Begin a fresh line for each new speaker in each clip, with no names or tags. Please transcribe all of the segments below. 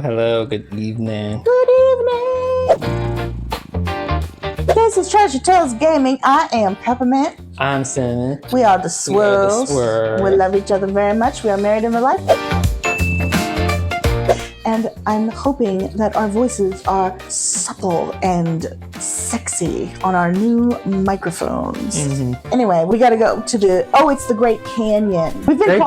Hello, good evening.
Good evening. This is Treasure Tales Gaming. I am Peppermint.
I'm Cinnamon.
We are the Swirls.
Swirls.
We love each other very much. We are married in real life. And I'm hoping that our voices are supple and sexy on our new microphones. Anyway, we gotta go to it's the Great Canyon. We've been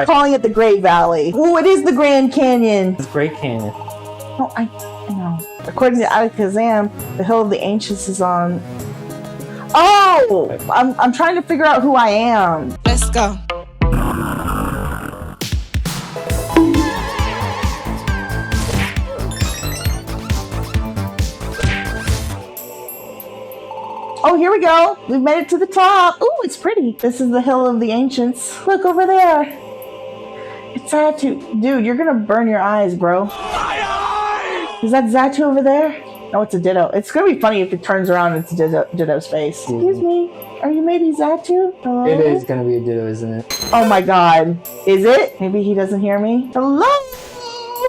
calling it the Great Valley. Oh, it is the Grand Canyon.
It's Great Canyon.
Oh, I know. According to Alakazam, the Hill of the Ancients is on. Oh, I'm trying to figure out who I am.
Let's go.
Oh, here we go. We've made it to the top. Ooh, it's pretty. This is the Hill of the Ancients. Look over there. It's Xatu. Dude, you're gonna burn your eyes, bro. My eyes! Is that Xatu over there? No, it's a Ditto. It's gonna be funny if it turns around and it's Ditto's face. Excuse me. Are you maybe Xatu? Hello?
It is gonna be a Ditto, isn't it?
Oh my god. Is it? Maybe he doesn't hear me. Hello?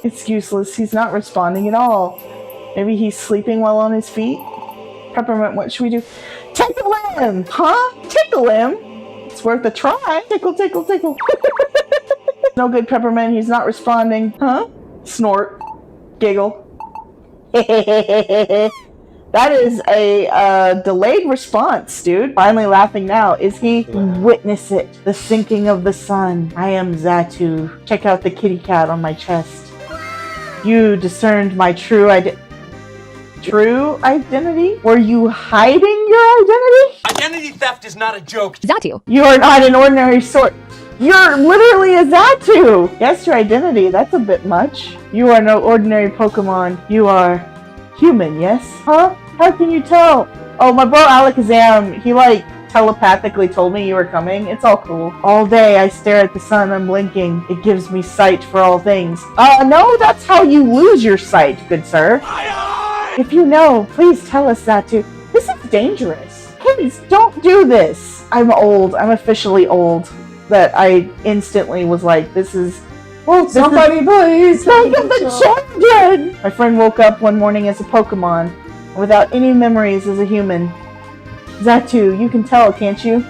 It's useless. He's not responding at all. Maybe he's sleeping while on his feet. Peppermint, what should we do? Tickle him! Huh? Tickle him? It's worth a try. Tickle, tickle, tickle. No good, Peppermint. He's not responding. Huh? Snort. Giggle. That is a delayed response, dude. Finally laughing now. Is he? Witness it. The sinking of the sun. I am Xatu. Check out the kitty cat on my chest. You discerned my true identity. Were you hiding your identity?
Identity theft is not a joke.
Xatu.
You are not an ordinary sort. You're literally a Xatu. Guess your identity. That's a bit much. You are no ordinary Pokemon. You are human, yes? Huh? How can you tell? Oh, my bro Alakazam, he telepathically told me you were coming. It's all cool. All day I stare at the sun unblinking. It gives me sight for all things. No, that's how you lose your sight, good sir. If you know, please tell us, Xatu. This is dangerous. Please, don't do this. I'm old. I'm officially old. That I instantly was like, this is...
Oh, somebody please!
Think of the children! My friend woke up one morning as a Pokemon, without any memories as a human. Xatu, you can tell, can't you?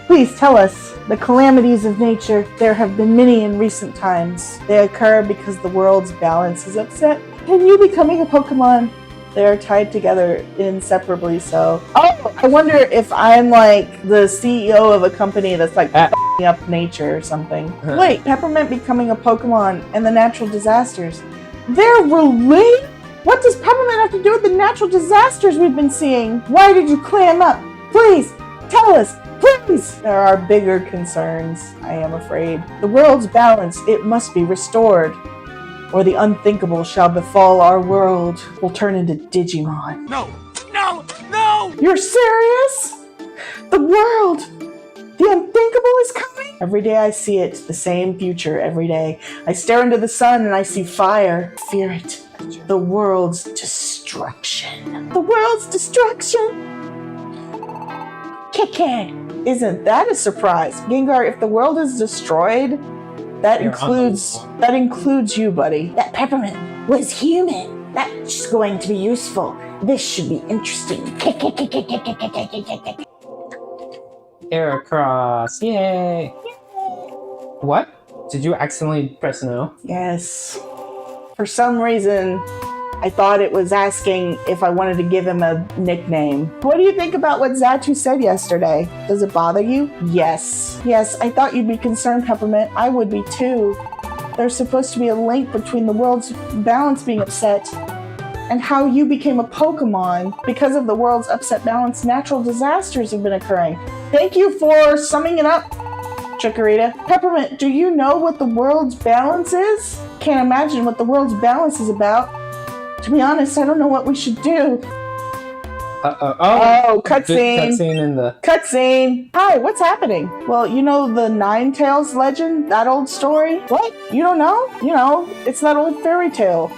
Please tell us. The calamities of nature, there have been many in recent times. They occur because the world's balance is upset. And you becoming a Pokemon, they are tied together inseparably, so... Oh, I wonder if I'm like the CEO of a company that's like f***ing up nature or something. Wait, Peppermint becoming a Pokemon and the natural disasters. They're related? What does Peppermint have to do with the natural disasters we've been seeing? Why did you clam up? Please, tell us, please! There are bigger concerns, I am afraid. The world's balance, it must be restored. Or the unthinkable shall befall our world. We'll turn into Digimon.
No! No! No!
You're serious? The world! The unthinkable is coming? Every day I see it, the same future every day. I stare into the sun and I see fire. Fear it. The world's destruction. The world's destruction! Kick. Isn't that a surprise? Gengar, if the world is destroyed, that includes you, buddy. That Peppermint was human. That's going to be useful. This should be interesting.
Heracross, yay! What? Did you accidentally press no?
Yes. For some reason, I thought it was asking if I wanted to give him a nickname. What do you think about what Xatu said yesterday? Does it bother you? Yes. Yes, I thought you'd be concerned, Peppermint. I would be too. There's supposed to be a link between the world's balance being upset and how you became a Pokemon. Because of the world's upset balance, natural disasters have been occurring. Thank you for summing it up, Chikorita. Peppermint, do you know what the world's balance is? Can't imagine what the world's balance is about. To be honest, I don't know what we should do. Oh, cutscene.
Cutscene in the...
Cutscene. Hi, what's happening? Well, you know the Ninetales legend? That old story? What? You don't know? You know, it's that old fairy tale.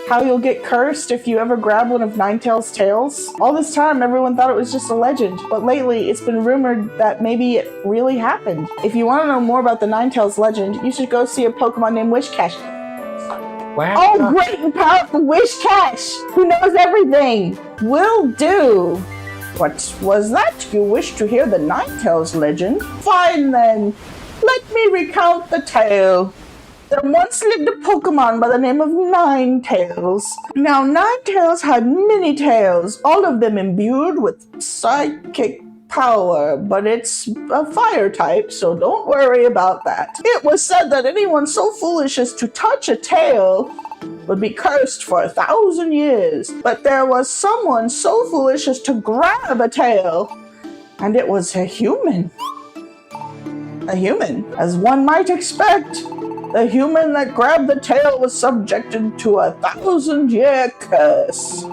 How you'll get cursed if you ever grab one of Ninetales' tails. All this time, everyone thought it was just a legend, but lately it's been rumored that maybe it really happened. If you want to know more about the Ninetales legend, you should go see a Pokemon named Wishcash.
Wow.
Oh, great and powerful Wish Cash, who knows everything. Will do. What was that? You wish to hear the Ninetales legend? Fine then. Let me recount the tale. There once lived a Pokemon by the name of Ninetales. Now, Ninetales had many tails, all of them imbued with psychic power, but it's a fire type, so don't worry about that. It was said that anyone so foolish as to touch a tail would be cursed for 1,000 years. But there was someone so foolish as to grab a tail, and it was a human. A human, as one might expect. The human that grabbed the tail was subjected to a 1,000-year curse.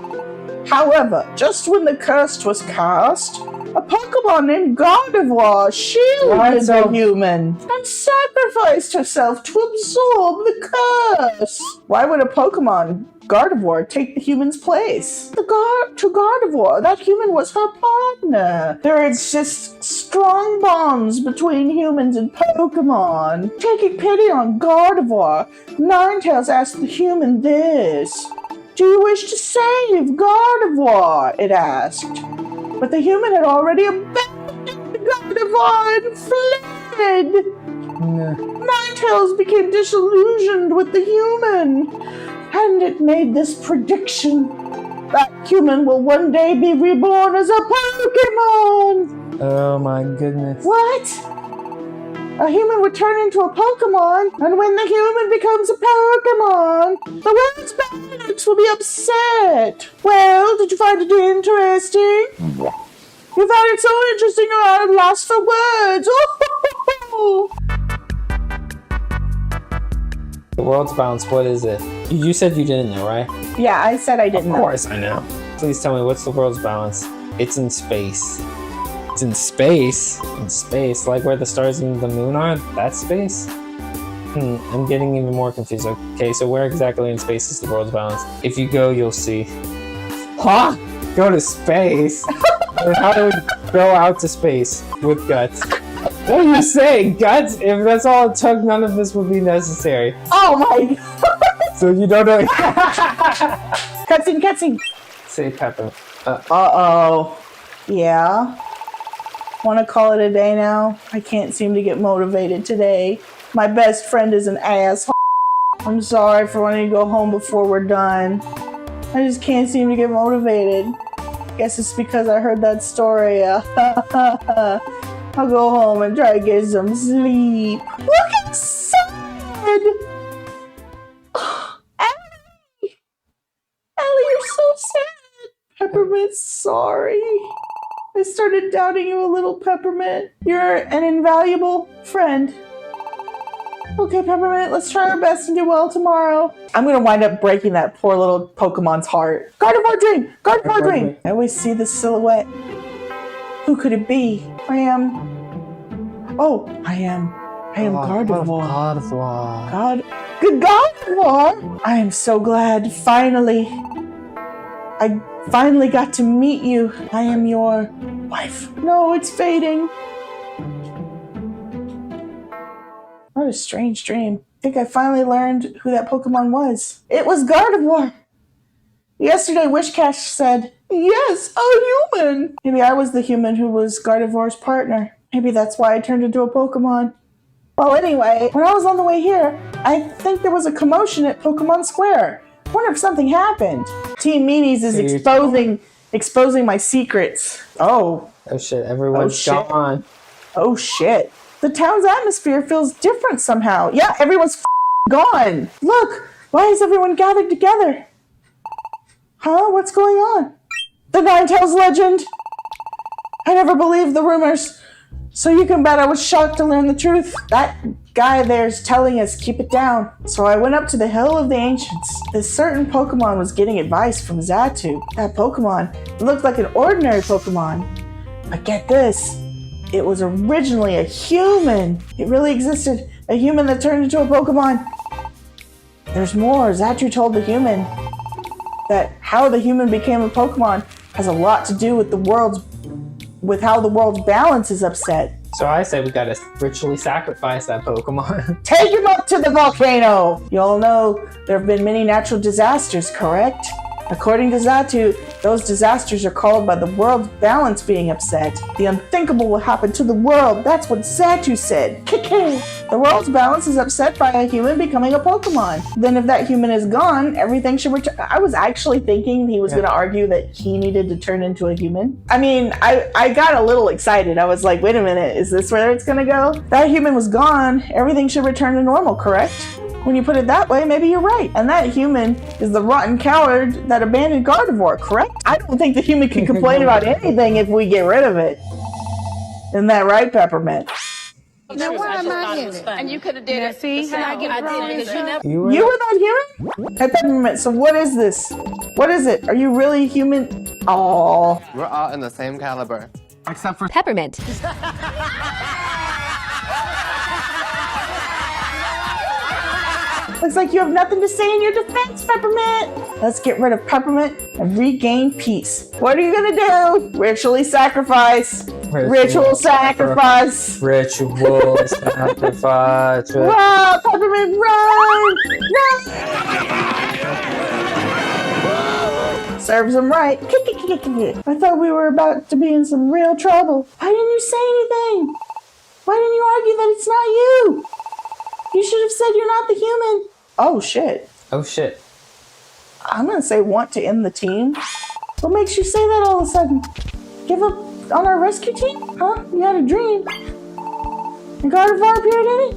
However, just when the curse was cast, a Pokemon named Gardevoir shielded the human and sacrificed herself to absorb the curse. Why would a Pokemon, Gardevoir, take the human's place? To Gardevoir, that human was her partner. There exists strong bonds between humans and Pokemon. Taking pity on Gardevoir, Ninetales asked the human this. Do you wish to save Gardevoir? It asked. But the human had already abandoned Gardevoir and fled. Ninetales became disillusioned with the human, and it made this prediction. That human will one day be reborn as a Pokemon!
Oh my goodness.
What? A human would turn into a Pokemon, and when the human becomes a Pokemon, the world's balance will be upset. Well, did you find it interesting? You found it so interesting you're at a loss for words.
The world's balance, what is it? You said you didn't know, right?
Yeah, I said I didn't know.
Of course I know. Please tell me, what's the world's balance? It's in space. It's in space? In space? Like where the stars and the moon are? That's space? I'm getting even more confused. Okay, so where exactly in space is the world's balance? If you go, you'll see. Huh? Go to space? How do we go out to space with guts? What are you saying? Guts? If that's all it took, none of this would be necessary.
Oh my god!
So you don't know.
Cutscene.
Say Pepper.
Uh-oh. Yeah? Want to call it a day now? I can't seem to get motivated today. My best friend is an asshole. I'm sorry for wanting to go home before we're done. I just can't seem to get motivated. Guess it's because I heard that story. I'll go home and try to get some sleep. Look, it's sad! Ellie! Ellie, you're so sad! Peppermint's sorry. I started doubting you a little, Peppermint. You're an invaluable friend. Okay, Peppermint, let's try our best and do well tomorrow. I'm gonna wind up breaking that poor little Pokemon's heart. Gardevoir Dream! Gardevoir Dream! I always see the silhouette. Who could it be? I am Gardevoir. Good Gardevoir! I am so glad, finally. I finally got to meet you. I am your wife. No, it's fading. What a strange dream. I think I finally learned who that Pokemon was. It was Gardevoir. Yesterday, Wishcash said, yes, a human. Maybe I was the human who was Gardevoir's partner. Maybe that's why I turned into a Pokemon. Well, anyway, when I was on the way here, I think there was a commotion at Pokemon Square. I wonder if something happened. Team Meanies is exposing my secrets. Oh
shit, everyone's gone.
Oh shit. The town's atmosphere feels different somehow. Yeah, everyone's gone. Look, why is everyone gathered together? Huh? What's going on? The Ninetales legend. I never believed the rumors. So you can bet I was shocked to learn the truth. That guy there's telling us keep it down. So I went up to the Hill of the Ancients. This certain Pokemon was getting advice from Xatu. That Pokemon looked like an ordinary Pokemon. But get this. It was originally a human. It really existed. A human that turned into a Pokemon. There's more. Xatu told the human that how the human became a Pokemon has a lot to do with how the world's balance is upset.
So I say we gotta ritually sacrifice that Pokemon.
Take him up to the volcano! You all know there have been many natural disasters, correct? According to Xatu, those disasters are called by the world's balance being upset. The unthinkable will happen to the world. That's what Xatu said. The world's balance is upset by a human becoming a Pokemon. Then if that human is gone, everything should return. I was actually thinking he was going to argue that he needed to turn into a human. I mean, I got a little excited. I was like, wait a minute, is this where it's going to go? That human was gone. Everything should return to normal, correct? When you put it that way, maybe you're right. And that human is the rotten coward that abandoned Gardevoir, correct? I don't think the human can complain about anything if we get rid of it. Isn't that right, Peppermint?
Now why am I in it?
And you could have did it.
See how I get thrown into?
You were
You were not human? Hey, Peppermint, so what is this? What is it? Are you really human? Oh,
We're all in the same caliber.
Except for
Peppermint.
looks like you have nothing to say in your defense, Peppermint. Let's get rid of Peppermint and regain peace. What are you gonna do? Ritually sacrifice. Ritual sacrifice.
Ritual sacrifice.
Run, Peppermint, run! Run! Serves him right. I thought we were about to be in some real trouble. Why didn't you say anything? Why didn't you argue that it's not you? You should have said you're not the human. Oh, shit.
Oh shit.
I'm gonna say want to end the team. What makes you say that all of a sudden? Give up on our rescue team? Huh? You had a dream. And Gardevoir appeared in it?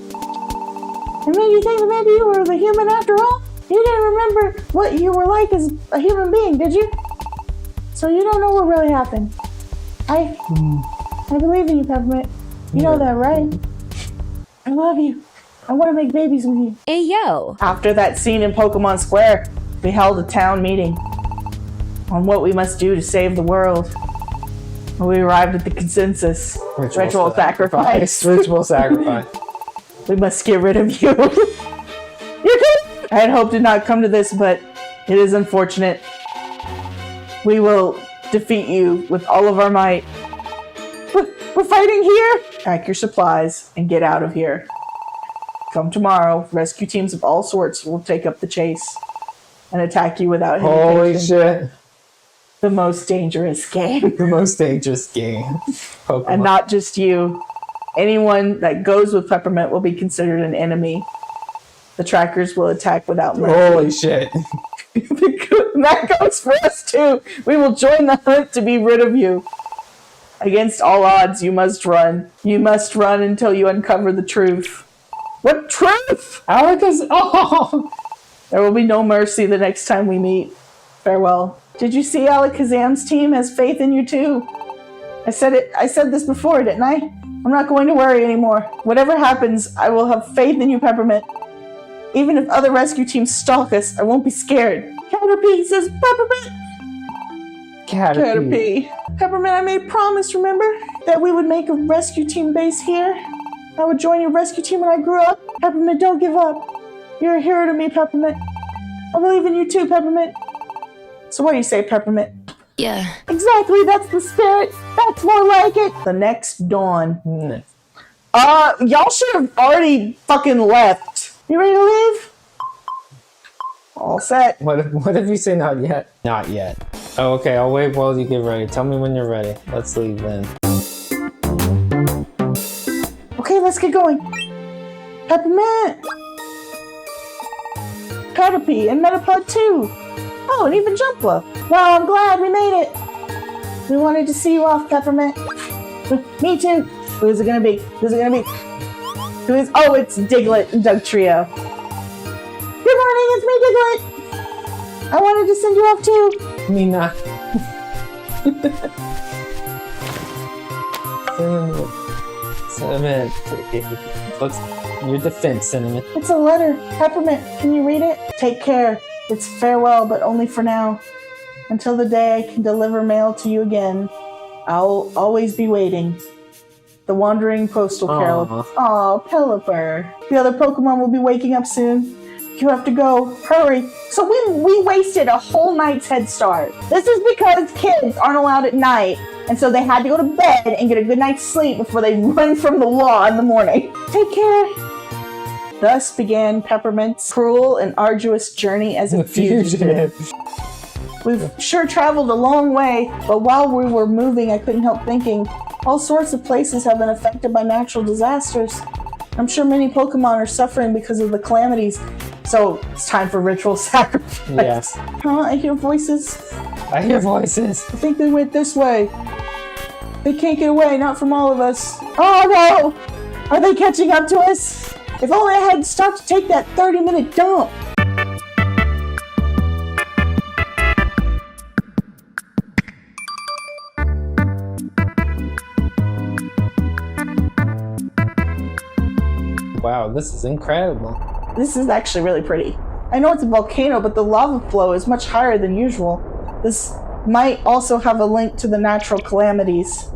It made you think that maybe you were the human after all? You didn't remember what you were like as a human being, did you? So you don't know what really happened. I believe in you, Peppermint. You know that, right? I love you. I want to make babies with you.
Ayo.
After that scene in Pokemon Square, we held a town meeting on what we must do to save the world. We arrived at the consensus. Ritual sacrifice.
Ritual sacrifice.
We must get rid of you. I had hoped to not come to this, but it is unfortunate. We will defeat you with all of our might. We're fighting here! Pack your supplies and get out of here. Come tomorrow, rescue teams of all sorts will take up the chase and attack you without
Holy
hesitation.
shit.
The most dangerous game.
The most dangerous game. Pokemon.
And not just you. Anyone that goes with Peppermint will be considered an enemy. The trackers will attack without mercy.
Holy shit.
That goes for us too. We will join the hunt to be rid of you. Against all odds, you must run. You must run until you uncover the truth. What truth?
Alaka's. Oh!
There will be no mercy the next time we meet. Farewell. Did you see Alakazam's team has faith in you too? I said this before, didn't I? I'm not going to worry anymore. Whatever happens, I will have faith in you, Peppermint. Even if other rescue teams stalk us, I won't be scared. Caterpie says Peppermint. Caterpie. Peppermint, I made a promise, remember? That we would make a rescue team base here. I would join your rescue team when I grew up. Peppermint, don't give up. You're a hero to me, Peppermint. I believe in you too, Peppermint. So what do you say, Peppermint?
Yeah.
Exactly, that's the spirit. That's more like it. The next dawn.
Mm.
Y'all should have already fucking left. You ready to leave? All set.
What if you say not yet? Not yet. Oh, okay, I'll wait while you get ready. Tell me when you're ready. Let's leave then.
Okay, let's get going. Peppermint. Caterpie and Metapod too. Oh, and even Jumpla. Wow, I'm glad we made it. We wanted to see you off, Peppermint. Me too. Who's it gonna be? Who's it gonna be? Who is? Oh, it's Diglett and Dugtrio. Good morning, it's me, Diglett. I wanted to send you off too.
Me not. Cinnamon. What's your defense, Cinnamon?
It's a letter. Peppermint, can you read it? Take care. It's farewell, but only for now. Until the day I can deliver mail to you again, I'll always be waiting. The Wandering Postal Carol.
Aw.
Aw, Pelipper. The other Pokemon will be waking up soon. You have to go. Hurry. So we wasted a whole night's head start. This is because kids aren't allowed at night, and so they had to go to bed and get a good night's sleep before they run from the law in the morning. Take care. Thus began Peppermint's cruel and arduous journey as a fugitive. We've sure traveled a long way, but while we were moving, I couldn't help thinking, all sorts of places have been affected by natural disasters. I'm sure many Pokemon are suffering because of the calamities, so it's time for ritual sacrifice.
Yes.
Huh? I hear voices.
I hear voices.
I think they went this way. They can't get away, not from all of us. Oh no! Are they catching up to us? If only I had stopped to take that 30-minute dump.
Wow, this is incredible.
This is actually really pretty. I know it's a volcano, but the lava flow is much higher than usual. This might also have a link to the natural calamities.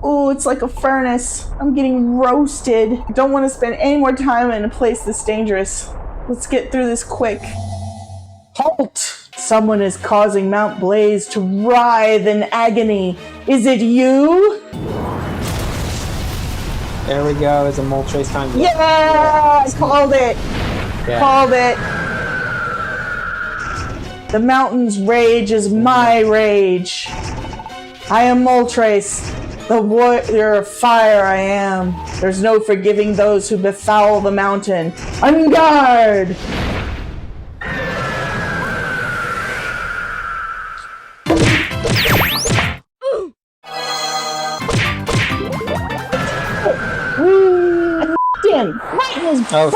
Oh, it's like a furnace. I'm getting roasted. Don't want to spend any more time in a place this dangerous. Let's get through this quick. Halt! Someone is causing Mount Blaze to writhe in agony. Is it you?
There we go. It's a Moltres time.
Yeah! I called it!
Yeah.
Called it! The mountain's rage is my rage. I am Moltres, the warrior of fire I am. There's no forgiving those who befoul the mountain. On guard!
Oh.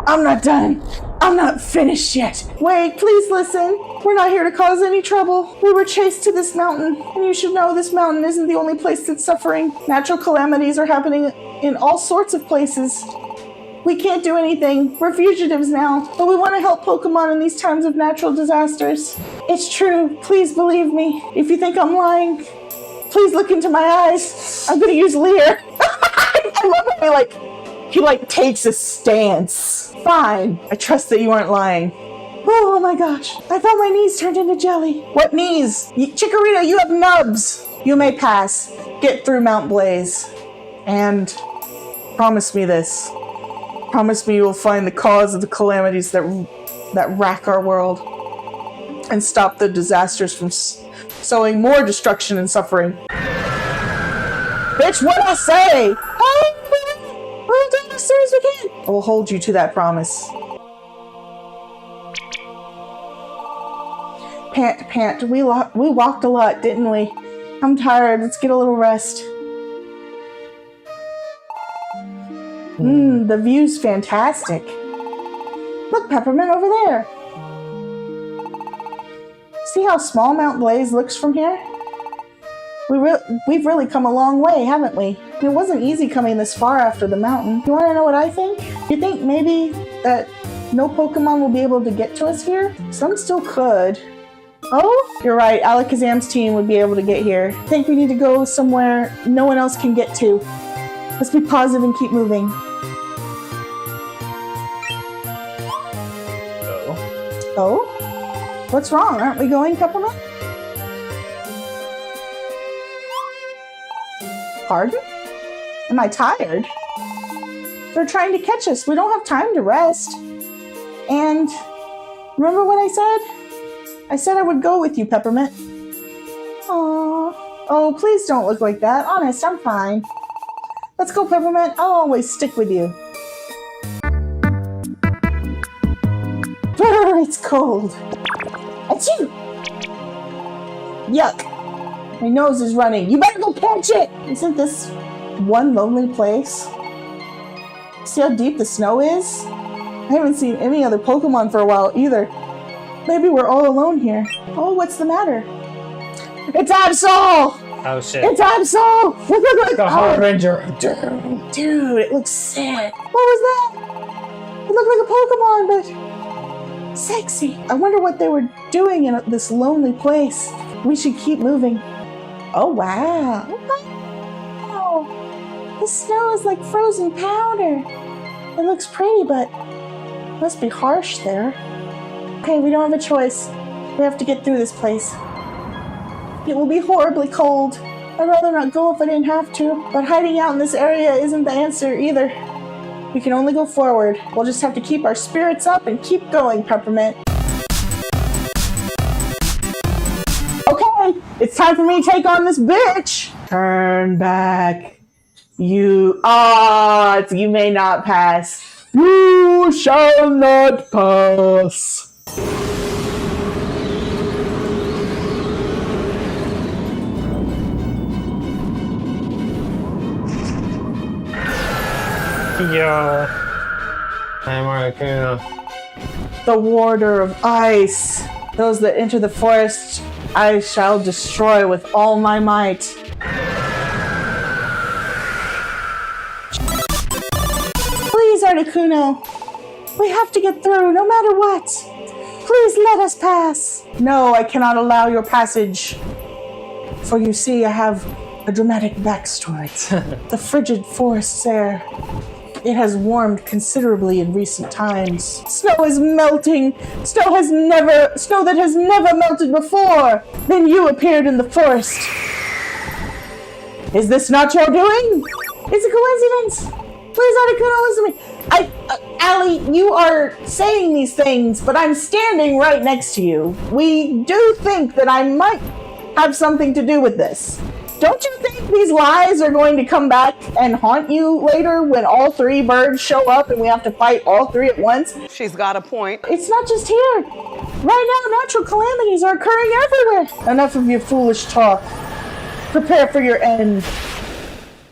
I'm not done. I'm not finished yet. Wait, please listen. We're not here to cause any trouble. We were chased to this mountain, and you should know this mountain isn't the only place that's suffering. Natural calamities are happening in all sorts of places. We can't do anything. We're fugitives now, but we want to help Pokemon in these times of natural disasters. It's true. Please believe me. If you think I'm lying, please look into my eyes. I'm gonna use Leer. I love how he takes a stance. Fine. I trust that you aren't lying. Oh my gosh. I thought my knees turned into jelly. What knees? Chikorita, you have nubs. You may pass. Get through Mount Blaze. And promise me this. Promise me you will find the cause of the calamities that rack our world. And stop the disasters from sowing more destruction and suffering. Bitch, what'd I say? We'll do it as soon as we can. I will hold you to that promise. Pant. We walked a lot, didn't we? I'm tired. Let's get a little rest. The view's fantastic. Look, Peppermint, over there. See how small Mount Blaze looks from here? We've really come a long way, haven't we? It wasn't easy coming this far after the mountain. You want to know what I think? You think maybe that no Pokemon will be able to get to us here? Some still could. Oh, you're right. Alakazam's team would be able to get here. I think we need to go somewhere no one else can get to. Let's be positive and keep moving. Oh? What's wrong? Aren't we going, Peppermint? Pardon? Am I tired? They're trying to catch us. We don't have time to rest. And remember what I said? I said I would go with you, Peppermint. Aww. Oh, please don't look like that. Honest, I'm fine. Let's go, Peppermint. I'll always stick with you. It's cold. Achoo! Yuck. My nose is running. You better go catch it! Isn't this one lonely place? See how deep the snow is? I haven't seen any other Pokemon for a while either. Maybe we're all alone here. Oh, what's the matter? It's Absol!
Oh shit.
It's Absol! Look!
The Horde Ranger.
Dude, it looks sick. What was that? It looked like a Pokemon, but sexy. I wonder what they were doing in this lonely place. We should keep moving. Oh, wow. Wow. The snow is like frozen powder. It looks pretty, but Must be harsh there. Okay, we don't have a choice. We have to get through this place. It will be horribly cold. I'd rather not go if I didn't have to, but hiding out in this area isn't the answer either. We can only go forward. We'll just have to keep our spirits up and keep going, Peppermint. Okay, it's time for me to take on this bitch. Turn back. You may not pass. You shall not pass.
Yo. I'm Articuno.
The warder of ice. Those that enter the forest, I shall destroy with all my might. Please, Articuno. We have to get through, no matter what. Please let us pass. No, I cannot allow your passage. For you see, I have a dramatic backstory. The frigid forest's air. It has warmed considerably in recent times. Snow is melting. Snow that has never melted before. Then you appeared in the forest. Is this not your doing? It's a coincidence. Please, Articuno, listen to me. Allie, you are saying these things, but I'm standing right next to you. We do think that I might have something to do with this. Don't you think these lies are going to come back and haunt you later when all three birds show up and we have to fight all three at once?
She's got a point.
It's not just here. Right now, natural calamities are occurring everywhere. Enough of your foolish talk. Prepare for your end.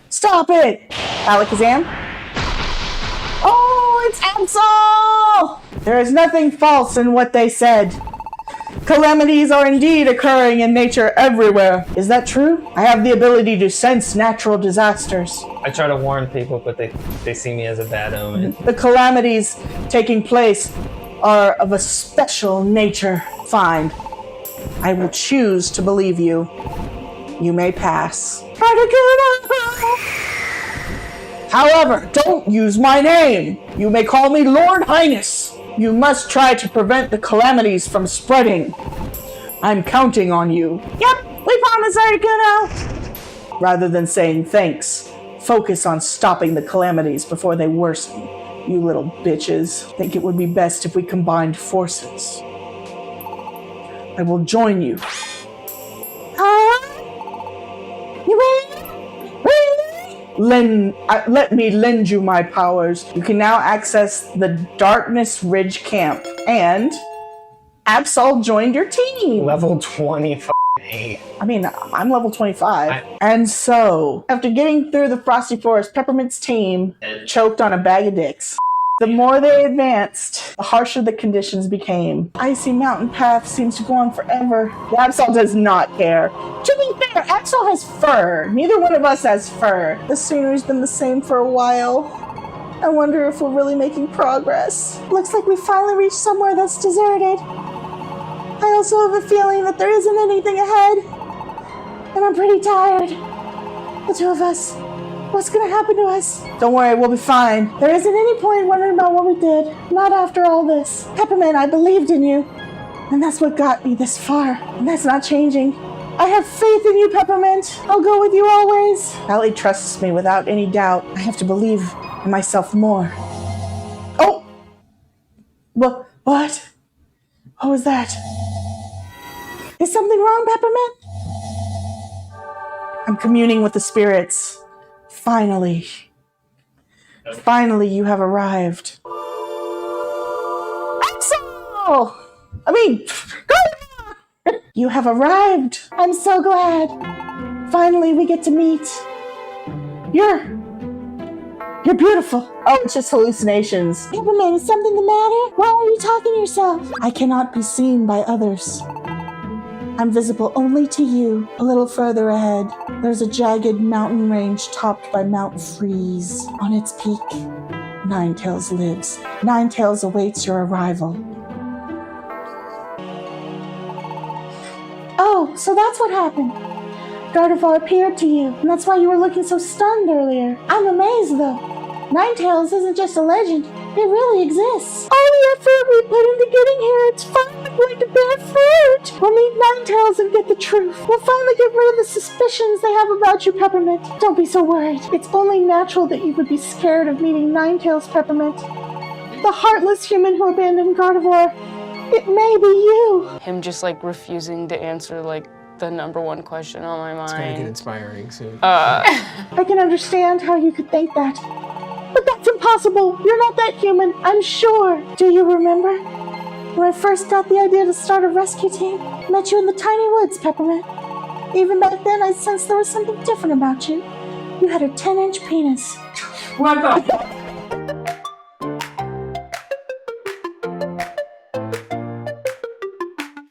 Stop it! Alakazam? Oh, it's Absol! There is nothing false in what they said. Calamities are indeed occurring in nature everywhere. Is that true? I have the ability to sense natural disasters.
I try to warn people, but they see me as a bad omen.
The calamities taking place are of a special nature. Fine. I will choose to believe you. You may pass. However, don't use my name. You may call me Lord Highness. You must try to prevent the calamities from spreading. I'm counting on you. Yep, we promise, Articuno. Rather than saying thanks, focus on stopping the calamities before they worsen. You little bitches. Think it would be best if we combined forces. I will join you. You let me lend you my powers. You can now access the Darkness Ridge camp. And Absol joined your team.
Level 28.
I mean, I'm level 25. And so, after getting through the Frosty Forest, Peppermint's team choked on a bag of dicks. The more they advanced, the harsher the conditions became. Icy mountain path seems to go on forever. The Absol does not care. To be fair, Absol has fur. Neither one of us has fur. The scenery's been the same for a while. I wonder if we're really making progress. Looks like we finally reached somewhere that's deserted. I also have a feeling that there isn't anything ahead. And I'm pretty tired. The two of us. What's gonna happen to us? Don't worry, we'll be fine. There isn't any point wondering about what we did. Not after all this. Peppermint, I believed in you. And that's what got me this far. And that's not changing. I have faith in you, Peppermint. I'll go with you always. Allie trusts me without any doubt. I have to believe in myself more. Oh! What? What was that? Is something wrong, Peppermint? I'm communing with the spirits. Finally, you have arrived. Absol! You have arrived. I'm so glad. Finally, we get to meet. You're beautiful. Oh, it's just hallucinations. Peppermint, is something the matter? Why are you talking to yourself? I cannot be seen by others. I'm visible only to you. A little further ahead, there's a jagged mountain range topped by Mount Freeze. On its peak, Ninetales lives. Ninetales awaits your arrival. Oh, so that's what happened. Gardevoir appeared to you, and that's why you were looking so stunned earlier. I'm amazed, though. Ninetales isn't just a legend. It really exists. All the effort we put into getting here, it's finally going to bear fruit. We'll meet Ninetales and get the truth. We'll finally get rid of the suspicions they have about you, Peppermint. Don't be so worried. It's only natural that you would be scared of meeting Ninetales, Peppermint. The heartless human who abandoned Gardevoir. It may be you.
Him just like refusing to answer like the number one question on my mind.
It's gonna get inspiring soon.
I can understand how you could think that. But that's impossible. You're not that human, I'm sure. Do you remember? When I first got the idea to start a rescue team, I met you in the tiny woods, Peppermint. Even back then, I sensed there was something different about you. You had a 10-inch penis.
What the?